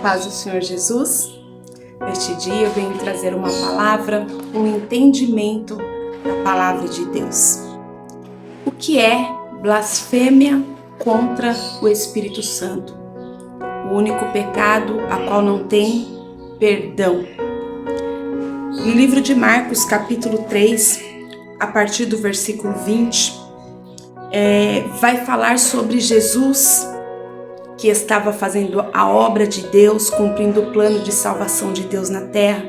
Paz do Senhor Jesus. Neste dia eu venho trazer uma palavra, um entendimento da palavra de Deus. O que é blasfêmia contra o Espírito Santo? O único pecado a qual não tem perdão. No livro de Marcos, capítulo 3, a partir do versículo 20, vai falar sobre Jesus que estava fazendo a obra de Deus, cumprindo o plano de salvação de Deus na terra.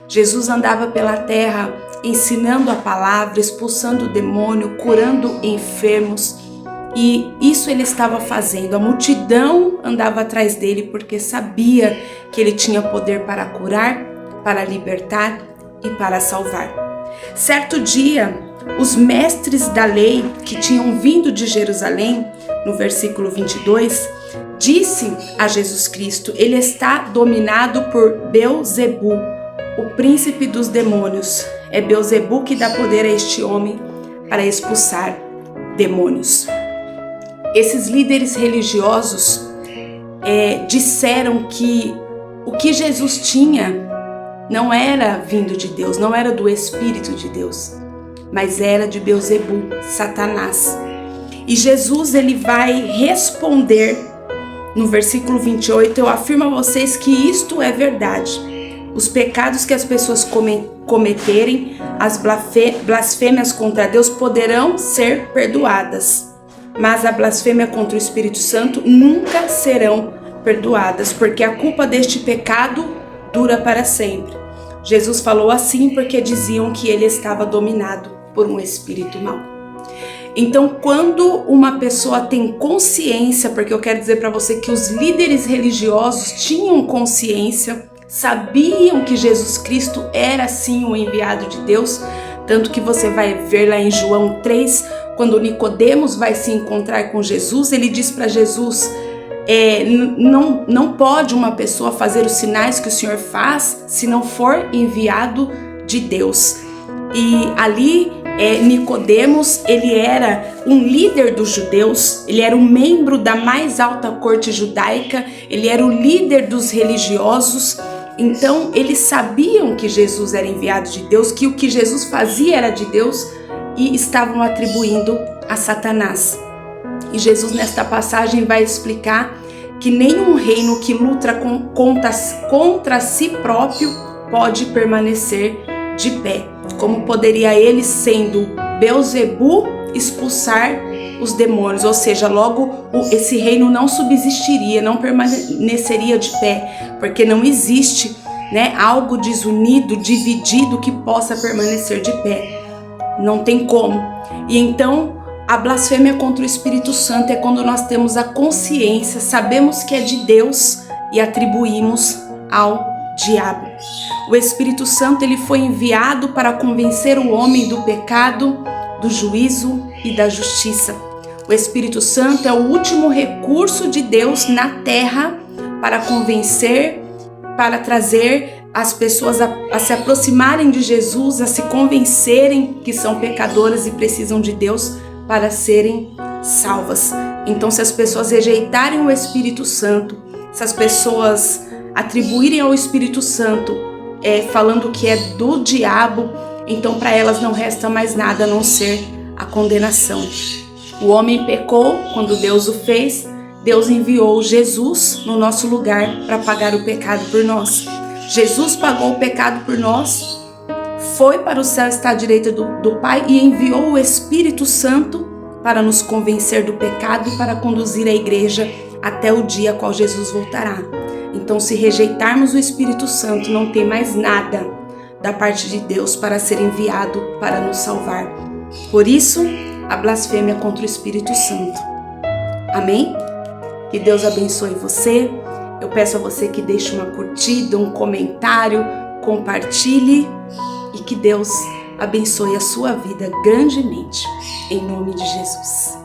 Jesus andava pela terra ensinando a palavra, expulsando o demônio, curando enfermos, e isso ele estava fazendo. A multidão andava atrás dele porque sabia que ele tinha poder para curar, para libertar e para salvar. Certo dia, os mestres da lei que tinham vindo de Jerusalém, no versículo 22, disse a Jesus Cristo: ele está dominado por Beelzebu, o príncipe dos demônios. É Beelzebu que dá poder a este homem para expulsar demônios. Esses líderes religiosos disseram que o que Jesus tinha não era vindo de Deus, não era do Espírito de Deus, mas era de Beelzebu, Satanás. E Jesus ele vai responder no versículo 28, eu afirmo a vocês que isto é verdade. Os pecados que as pessoas cometerem, as blasfêmias contra Deus poderão ser perdoadas, mas a blasfêmia contra o Espírito Santo nunca serão perdoadas, porque a culpa deste pecado dura para sempre. Jesus falou assim porque diziam que ele estava dominado por um espírito mau. Então, quando uma pessoa tem consciência, porque eu quero dizer para você que os líderes religiosos tinham consciência, sabiam que Jesus Cristo era sim o enviado de Deus, tanto que você vai ver lá em João 3, quando Nicodemos vai se encontrar com Jesus, ele diz para Jesus: não pode uma pessoa fazer os sinais que o Senhor faz se não for enviado de Deus. E ali Nicodemos, ele era um líder dos judeus, ele era um membro da mais alta corte judaica, ele era o líder dos religiosos. Então eles sabiam que Jesus era enviado de Deus, que o que Jesus fazia era de Deus, e estavam atribuindo a Satanás. E Jesus nesta passagem vai explicar que nenhum reino que luta contra si próprio pode permanecer de pé. Como poderia ele, sendo Beelzebu, expulsar os demônios? Ou seja, logo esse reino não subsistiria, não permaneceria de pé, porque não existe, algo desunido, dividido que possa permanecer de pé. Não tem como. E então a blasfêmia contra o Espírito Santo é quando nós temos a consciência, sabemos que é de Deus e atribuímos ao diabo. O Espírito Santo ele foi enviado para convencer o homem do pecado, do juízo e da justiça. O Espírito Santo é o último recurso de Deus na terra para convencer, para trazer as pessoas a se aproximarem de Jesus, a se convencerem que são pecadoras e precisam de Deus para serem salvas. Então, se as pessoas rejeitarem o Espírito Santo, se as pessoas atribuírem ao Espírito Santo falando que é do diabo, então para elas não resta mais nada a não ser a condenação. O homem pecou quando Deus o fez, Deus enviou Jesus no nosso lugar para pagar o pecado por nós. Jesus pagou o pecado por nós, foi para o céu, está à direita do Pai, e enviou o Espírito Santo para nos convencer do pecado e para conduzir a igreja até o dia a qual Jesus voltará. Então, se rejeitarmos o Espírito Santo, não tem mais nada da parte de Deus para ser enviado para nos salvar. Por isso, a blasfêmia contra o Espírito Santo. Amém? Que Deus abençoe você. Eu peço a você que deixe uma curtida, um comentário, compartilhe, e que Deus abençoe a sua vida grandemente. Em nome de Jesus.